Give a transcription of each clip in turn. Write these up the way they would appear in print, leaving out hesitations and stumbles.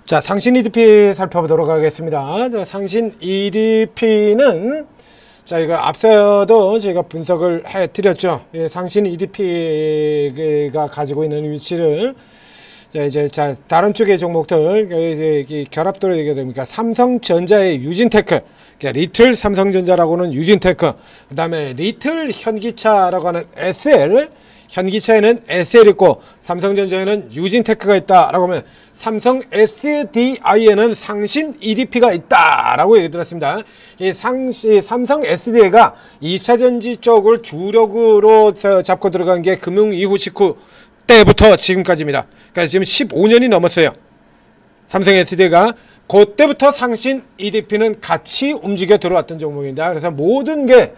자, 상신 EDP 살펴보도록 하겠습니다. 자, 상신 EDP는 자, 이거 앞서도 저희가 분석을 해 드렸죠. 예, 상신 EDP가 가지고 있는 위치를 자, 다른 쪽의 종목들 이제 결합도로 얘기가 됩니까? 삼성전자의 유진테크, 그러니까 리틀 삼성전자라고는 유진테크, 그 다음에 리틀 현기차라고 하는 SL, 현기차에는 SL 있고 삼성전자에는 유진테크가 있다라고 하면 삼성 SDI에는 상신 EDP가 있다라고 얘기 들었습니다. 이 삼성 SDI가 2차전지 쪽을 주력으로 잡고 들어간 게 금융 이후 직후 때부터 지금까지입니다. 그러니까 지금 15년이 넘었어요. 삼성 SDI가 그때부터 상신 EDP는 같이 움직여 들어왔던 종목입니다. 그래서 모든 게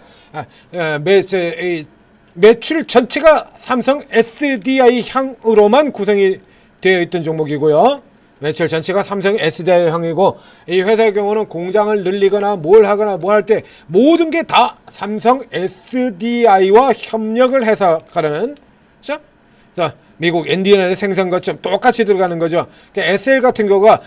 매출 전체가 삼성 SDI 향으로만 구성이 되어 있던 종목이고요. 매출 전체가 삼성 SDI 향이고, 이 회사의 경우는 공장을 늘리거나 뭘 하거나 뭐 할 때 모든 게 다 삼성 SDI와 협력을 해서 가는, 그렇죠? 그래서 미국 인디애나 생산 것처럼 똑같이 들어가는 거죠. 그러니까 SL 같은 경우가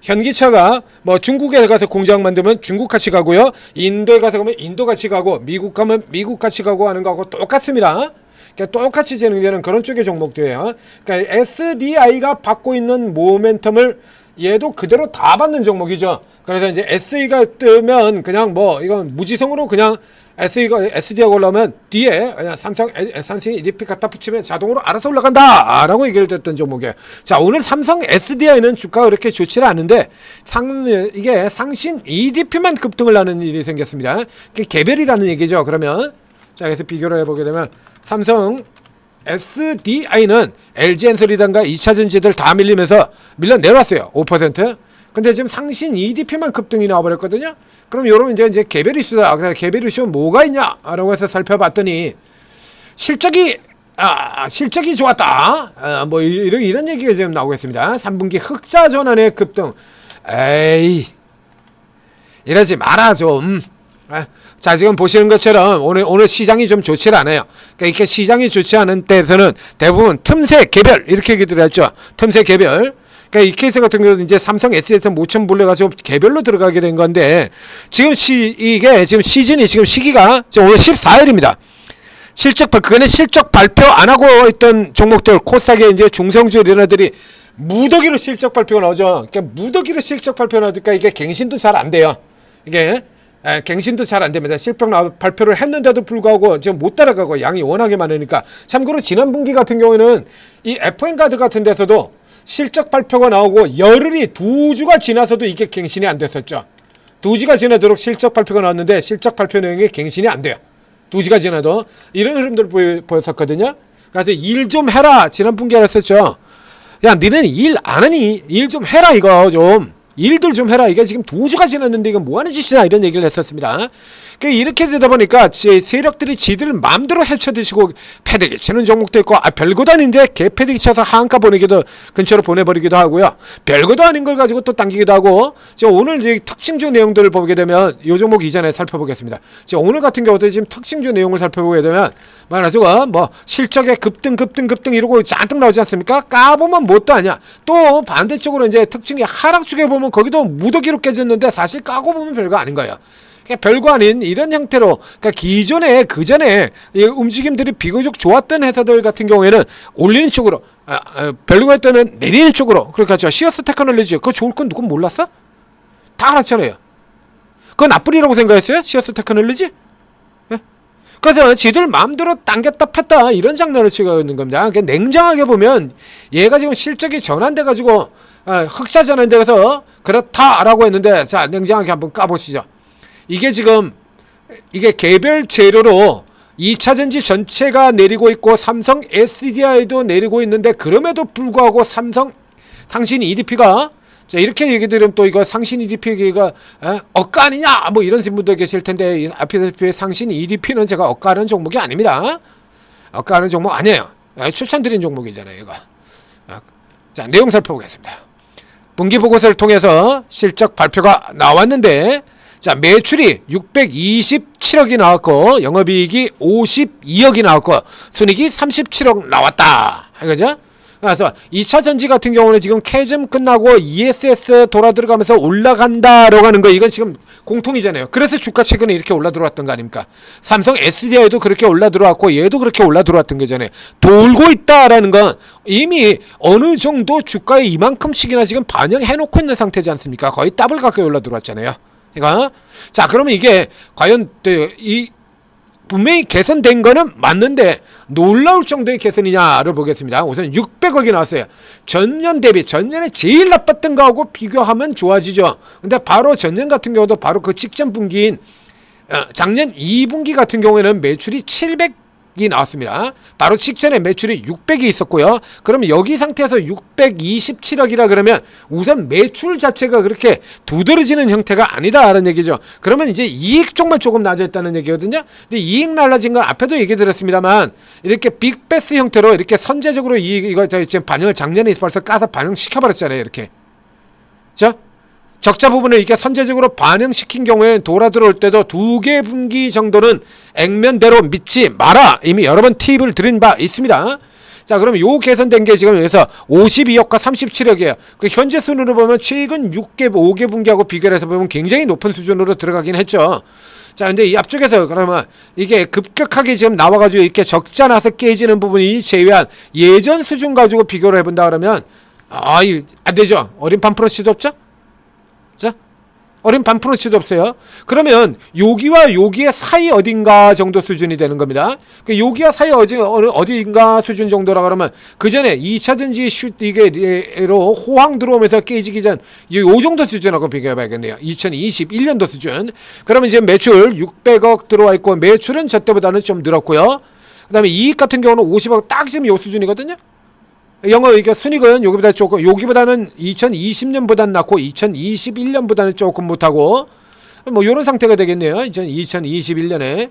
현기차가 뭐 중국에 가서 공장 만들면 중국 같이 가고요, 인도에 가서 가면 인도 같이 가고, 미국 가면 미국 같이 가고 하는 거하고 똑같습니다. 그러니까 똑같이 진행되는 그런 쪽의 종목들이에요. 그러니까 SDI가 받고 있는 모멘텀을 얘도 그대로 다 받는 종목이죠. 그래서 이제 SE가 뜨면 그냥 뭐 이건 무지성으로 그냥 SDI가 올라오면 뒤에 그냥 삼성 EDP 갖다 붙이면 자동으로 알아서 올라간다 라고 얘기를 했던 종목이에요. 자, 오늘 삼성 SDI는 주가가 그렇게 좋지는 않은데 이게 상신 EDP만 급등을 하는 일이 생겼습니다. 그게 개별이라는 얘기죠. 그러면 자, 그래서 비교를 해보게 되면 삼성 SDI는 LG엔솔이든가 2차전지들 다 밀리면서 밀려 내려왔어요. 5%. 근데 지금 상신 EDP만 급등이 나와버렸거든요. 그럼 요러면 이제 개별 이슈다. 그래서 개별 이슈는 뭐가 있냐라고 해서 살펴봤더니 실적이 좋았다. 뭐 이런 얘기가 지금 나오겠습니다. 3분기 흑자 전환의 급등. 에이, 이러지 마라 좀. 자, 지금 보시는 것처럼 오늘 시장이 좀 좋지 않아요. 그러니까 이렇게 시장이 좋지 않은 때에서는 대부분 틈새 개별 이렇게 얘기들 했죠. 틈새 개별. 그러니까 이 케이스 같은 경우는 이제 삼성 S에서 모천 불려가지고 개별로 들어가게 된 건데, 지금 이게 지금 시즌이 지금 시기가 지금 오늘 14일입니다. 그거는 실적 발표 안 하고 있던 종목들, 코스닥에 이제 중성주 이런 애들이 무더기로 실적 발표가 나오죠. 그러니까 무더기로 실적 발표가 나오니까 이게 갱신도 잘 안 돼요. 이게 갱신도 잘 안 됩니다. 실적 발표를 했는데도 불구하고 지금 못 따라가고 양이 워낙에 많으니까. 참고로 지난 분기 같은 경우에는 이 FN카드 같은 데서도 실적 발표가 나오고 열흘이 2주가 지나서도 이게 갱신이 안 됐었죠. 2주가 지나도록 실적 발표가 나왔는데 실적 발표 내용이 갱신이 안 돼요. 2주가 지나도. 이런 흐름들 보였었거든요. 그래서 일 좀 해라. 지난 분기에 했었죠. 야, 니는 일 안 하니? 일 좀 해라 이거 좀. 일들 좀 해라. 이게 지금 2주가 지났는데 이건 뭐하는 짓이냐 이런 얘기를 했었습니다. 이렇게 되다 보니까 세력들이 지들 마음대로 헤쳐드시고 패대기 치는 종목도 있고, 별거도 아닌데 개패대기 쳐서 하한가 보내기도, 근처로 보내버리기도 하고요. 별거도 아닌 걸 가지고 또 당기기도 하고. 오늘 특징주 내용들을 보게 되면 이 종목 이전에 살펴보겠습니다. 오늘 같은 경우도 지금 특징주 내용을 살펴보게 되면 말하자고 뭐 실적에 급등 이러고 잔뜩 나오지 않습니까? 까보면 뭣도 아니야. 또 반대쪽으로 이제 특징이 하락 쪽에 보면 거기도 무더기로 깨졌는데 사실 까고 보면 별거 아닌 거예요. 별거 아닌 이런 형태로, 그러니까 그전에 움직임들이 비교적 좋았던 회사들 같은 경우에는 올리는 쪽으로, 별거 할 때는 내리는 쪽으로. 그러니까 시어스 테크놀로지 그거 좋을 건 누군 몰랐어? 다 알았잖아요. 그거 나쁘리라고 생각했어요? 시어스 테크놀로지? 그래서 지들 마음대로 당겼다 폈다 이런 장난을 치고 있는 겁니다. 그러니까 냉정하게 보면 얘가 지금 실적이 전환돼가지고 흑자 전환돼서 그렇다라고 했는데, 자, 냉정하게 한번 까보시죠. 이게 지금 이게 개별 재료로 2차전지 전체가 내리고 있고 삼성 SDI도 내리고 있는데, 그럼에도 불구하고 상신 EDP가, 자, 이렇게 얘기 드리면 또 이거 상신 EDP가 억가 아니냐 뭐 이런 분들 계실 텐데, 앞에 상신 EDP는 제가 억가하는 종목이 아닙니다. 억가하는 종목 아니에요. 추천드린 종목이잖아요 이거. 자, 내용 살펴보겠습니다. 분기 보고서를 통해서 실적 발표가 나왔는데, 자, 매출이 627억이 나왔고, 영업이익이 52억이 나왔고, 순이익이 37억 나왔다. 이거죠? 그래서 2차 전지 같은 경우는 지금 캐즘 끝나고 ESS 돌아 들어가면서 올라간다라고 하는 거, 이건 지금 공통이잖아요. 그래서 주가 최근에 이렇게 올라 들어왔던 거 아닙니까? 삼성 SDI도 그렇게 올라 들어왔고 얘도 그렇게 올라 들어왔던 거잖아요. 돌고 있다라는 건 이미 어느 정도 주가에 이만큼씩이나 지금 반영해 놓고 있는 상태지 않습니까? 거의 더블 가까이 올라 들어왔잖아요. 그러니까 자, 그러면 이게 과연 이 분명히 개선된 거는 맞는데 놀라울 정도의 개선이냐를 보겠습니다. 우선 600억이 나왔어요. 전년 대비, 전년에 제일 나빴던 거하고 비교하면 좋아지죠. 근데 바로 전년 같은 경우도 바로 그 직전 분기인 작년 2분기 같은 경우에는 매출이 700이 나왔습니다. 바로 직전에 매출이 600이 있었고요. 그러면 여기 상태에서 627억이라 그러면 우선 매출 자체가 그렇게 두드러지는 형태가 아니다라는 얘기죠. 그러면 이제 이익 쪽만 조금 낮아졌다는 얘기거든요. 근데 이익 낮아진 건 앞에도 얘기 드렸습니다만 이렇게 빅베스 형태로 이렇게 선제적으로 이익, 이거 지금 반영을 작년에 벌써 까서 반영시켜버렸잖아요. 이렇게. 자, 적자 부분을 이게 선제적으로 반영시킨 경우에 돌아 들어올 때도 2개 분기 정도는 액면대로 믿지 마라. 이미 여러 번 팁을 드린 바 있습니다. 자, 그러면 요 개선된 게 지금 여기서 52억과 37억이에요. 그 현재 순으로 보면 최근 5개 분기하고 비교를 해서 보면 굉장히 높은 수준으로 들어가긴 했죠. 자, 근데 이 앞쪽에서 그러면 이게 급격하게 지금 나와가지고 이렇게 적자 나서 깨지는 부분이 제외한 예전 수준 가지고 비교를 해본다 그러면 안 되죠. 어린 판프로치도 없죠? 자, 어린 반프로치도 없어요. 그러면 여기와 여기의 사이 어딘가 정도 수준이 되는 겁니다. 여기와 사이 어딘가 수준 정도라 그러면 그 전에 2차 전지 이게로 호황 들어오면서 깨지기 전 요 정도 수준하고 비교해 봐야겠네요. 2021년도 수준. 그러면 이제 매출 600억 들어와 있고 매출은 저 때보다는 좀 늘었고요. 그 다음에 이익 같은 경우는 50억 딱 지금 요 수준이거든요. 영어 이게 순익은 여기보다 조금, 여기보다는 2020년보다는 낮고 2021년보다는 조금 못하고 뭐 요런 상태가 되겠네요. 2021년에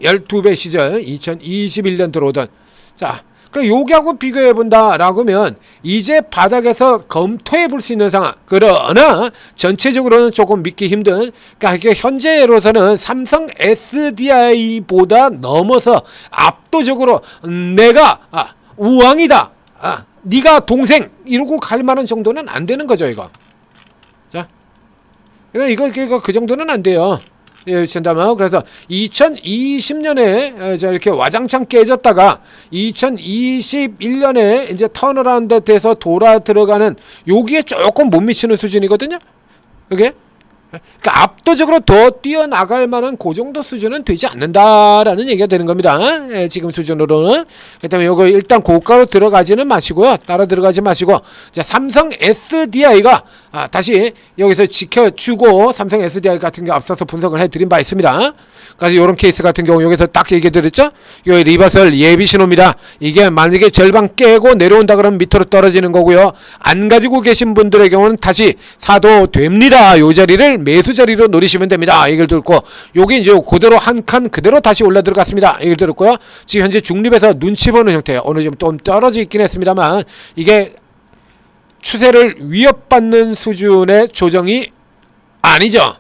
12배 시절 2021년 들어오던. 자, 그 여기하고 비교해 본다라고 하면 이제 바닥에서 검토해 볼 수 있는 상황. 그러나 전체적으로는 조금 믿기 힘든, 그러니까 현재로서는 삼성 SDI보다 넘어서 압도적으로 내가 우왕이다, 네가 동생 이러고 갈 만한 정도는 안 되는 거죠, 이거. 자, 이거 그 정도는 안 돼요. 예, 된다면. 그래서 2020년에 이렇게 와장창 깨졌다가 2021년에 이제 턴어라운드 돼서 돌아 들어가는 여기에 조금 못 미치는 수준이거든요. 이게. 그러니까 압도적으로 더 뛰어나갈 만한 그 정도 수준은 되지 않는다라는 얘기가 되는 겁니다. 예, 지금 수준으로는. 그 다음에 이거 일단 고가로 들어가지는 마시고요. 따라 들어가지 마시고, 이제 삼성 SDI가 다시 여기서 지켜주고, 삼성 SDI 같은 경우 앞서서 분석을 해드린 바 있습니다. 그래서 이런 케이스 같은 경우 여기서 딱 얘기 드렸죠. 이 리버설 예비 신호입니다. 이게 만약에 절반 깨고 내려온다 그러면 밑으로 떨어지는 거고요. 안 가지고 계신 분들의 경우는 다시 사도 됩니다. 이 자리를 매수 자리로 노리시면 됩니다. 얘기를 들었고, 요게 이제 그대로 한 칸 그대로 다시 올라 들어갔습니다. 얘기를 들었고요. 지금 현재 중립에서 눈치 보는 형태예요. 어느 좀 떨어져 있긴 했습니다만 이게 추세를 위협받는 수준의 조정이 아니죠.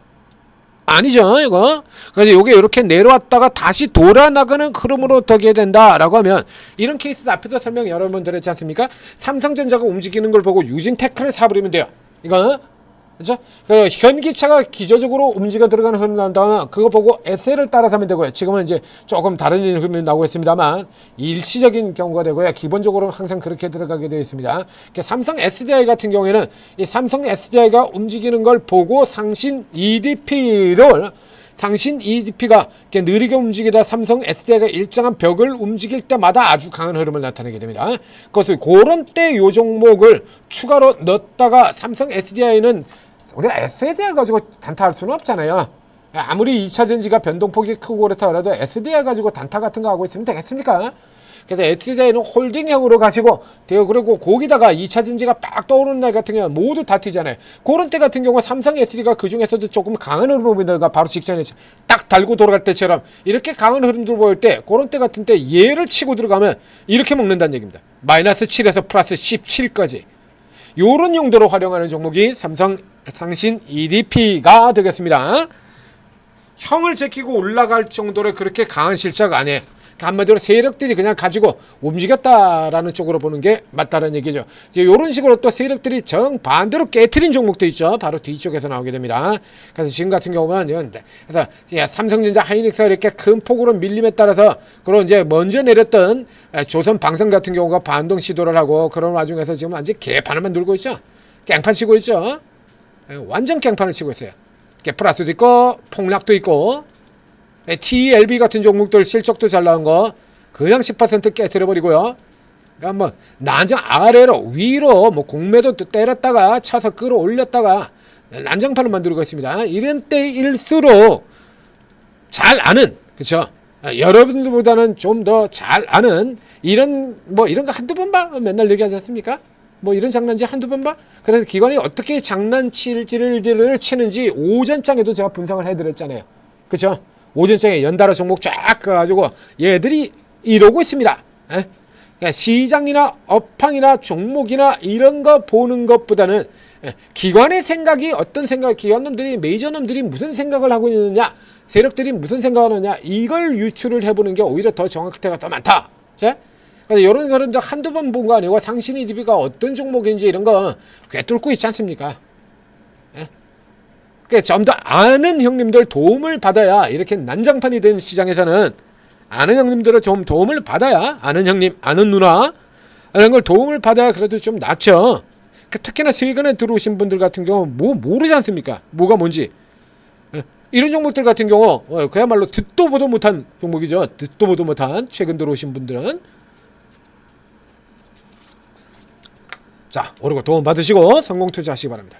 이거. 그래서 요게 이렇게 내려왔다가 다시 돌아 나가는 흐름으로 되게 된다라고 하면, 이런 케이스 앞에서 설명 여러 번 드렸지 않습니까? 삼성전자가 움직이는 걸 보고 유진테크를 사버리면 돼요. 이거. 그렇죠? 그 현기차가 기저적으로 움직여 들어가는 흐름 나온다면 그거 보고 SL을 따라서 하면 되고요. 지금은 이제 조금 다른 흐름이 나오고 있습니다만 일시적인 경우가 되고요. 기본적으로 항상 그렇게 들어가게 되어 있습니다. 삼성 SDI 같은 경우에는 이 삼성 SDI가 움직이는 걸 보고 상신 EDP가 이렇게 느리게 움직이다 삼성 SDI가 일정한 벽을 움직일 때마다 아주 강한 흐름을 나타내게 됩니다. 그것을 그런 때 요 종목을 추가로 넣었다가, 삼성 SDI는 우리가 SDI 가지고 단타할 수는 없잖아요. 아무리 2차 전지가 변동폭이 크고 그렇다 하더라도 SDI 가지고 단타 같은 거 하고 있으면 되겠습니까? 그래서 SDI는 홀딩형으로 가시고, 그리고 거기다가 2차 전지가 빡 떠오르는 날 같은 경우는 모두 다 튀잖아요. 그런 때 같은 경우 삼성 SDI가 그 중에서도 조금 강한 흐름들과 바로 직전에 딱 달고 돌아갈 때처럼 이렇게 강한 흐름들 보일 때, 그런 때 같은 때 얘를 치고 들어가면 이렇게 먹는다는 얘기입니다. 마이너스 7에서 플러스 17까지. 요런 용도로 활용하는 종목이 삼성 상신 EDP가 되겠습니다. 형을 제끼고 올라갈 정도로 그렇게 강한 실적 아니에요. 한마디로 세력들이 그냥 가지고 움직였다라는 쪽으로 보는 게 맞다는 얘기죠. 이제 이런 식으로 또 세력들이 정반대로 깨트린 종목도 있죠. 바로 뒤쪽에서 나오게 됩니다. 그래서 지금 같은 경우는 그래서 삼성전자, 하이닉스가 이렇게 큰 폭으로 밀림에 따라서 그런 이제 먼저 내렸던 조선 방산 같은 경우가 반동 시도를 하고 그런 와중에서 지금 완전 개판을 들고 있죠. 깽판 치고 있죠. 완전 깽판을 치고 있어요. 플러스도 있고 폭락도 있고 TLB 같은 종목들 실적도 잘 나온 거 그냥 10% 깨트려 버리고요. 그러니까 뭐 난장 아래로 위로 뭐 공매도 때렸다가 차서 끌어올렸다가 난장판을 만들고 있습니다. 이런 때일수록 잘 아는, 그렇죠? 여러분들보다는 좀 더 잘 아는 이런 뭐 이런 거 한두 번 봐 맨날 얘기하지 않습니까? 뭐 이런 장난지 한두 번 봐? 그래서 기관이 어떻게 장난치를 치는지 오전장에도 제가 분석을 해드렸잖아요. 그렇죠? 오전장에 연달아 종목 쫙 가가지고 얘들이 이러고 있습니다. 그러니까 시장이나 업황이나 종목이나 이런 거 보는 것보다는 기관의 생각이 어떤 생각, 기관놈들이 메이저놈들이 무슨 생각을 하고 있느냐, 세력들이 무슨 생각을 하느냐, 이걸 유추를 해보는 게 오히려 더 정확도가 더 많다. 그래서 이런 거는 한두 번 본 거 아니고 상신이 DB가 어떤 종목인지 이런 거 꿰뚫고 있지 않습니까? 그러니까 좀 더 아는 형님들 도움을 받아야, 이렇게 난장판이 된 시장에서는 아는 형님들을 좀 도움을 받아야, 아는 형님, 아는 누나 이런 걸 도움을 받아야 그래도 좀 낫죠. 특히나 최근에 들어오신 분들 같은 경우 뭐 모르지 않습니까? 뭐가 뭔지. 이런 종목들 같은 경우 그야말로 듣도 보도 못한 종목이죠. 듣도 보도 못한 최근 들어오신 분들은. 자, 오르고 도움 받으시고 성공 투자하시기 바랍니다.